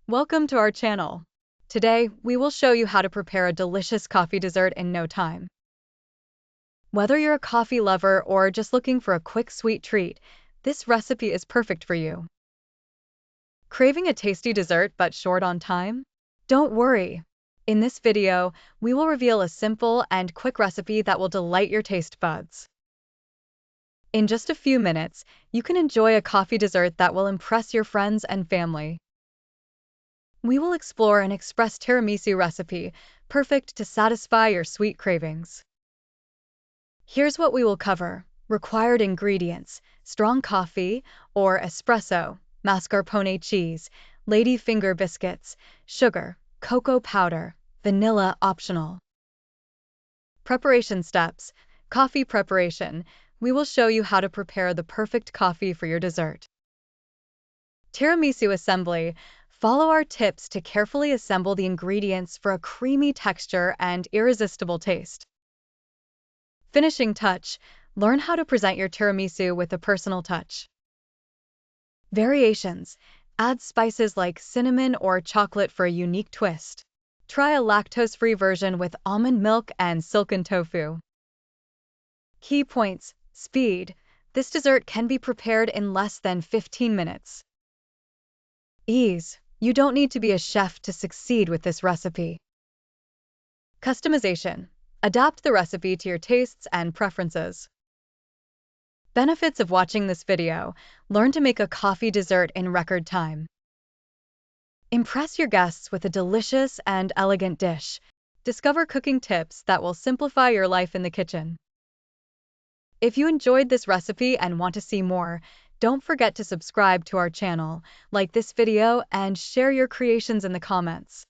Welcome to our channel. Today, we will show you how to prepare a delicious coffee dessert in no time. Whether you're a coffee lover or just looking for a quick sweet treat, this recipe is perfect for you. Craving a tasty dessert but short on time? Don't worry. In this video, we will reveal a simple and quick recipe that will delight your taste buds. In just a few minutes, you can enjoy a coffee dessert that will impress your friends and family. We will explore an express tiramisu recipe, perfect to satisfy your sweet cravings. Here's what we will cover. Required ingredients: strong coffee or espresso, mascarpone cheese, ladyfinger biscuits, sugar, cocoa powder, vanilla optional. Preparation steps. Coffee preparation. We will show you how to prepare the perfect coffee for your dessert. Tiramisu assembly. Follow our tips to carefully assemble the ingredients for a creamy texture and irresistible taste. Finishing touch. Learn how to present your tiramisu with a personal touch. Variations. Add spices like cinnamon or chocolate for a unique twist. Try a lactose-free version with almond milk and silken tofu. Key points. Speed. This dessert can be prepared in less than 15 minutes. Ease. You don't need to be a chef to succeed with this recipe. Customization. Adapt the recipe to your tastes and preferences. Benefits of watching this video. Learn to make a coffee dessert in record time. Impress your guests with a delicious and elegant dish. Discover cooking tips that will simplify your life in the kitchen. If you enjoyed this recipe and want to see more, don't forget to subscribe to our channel, like this video, and share your creations in the comments.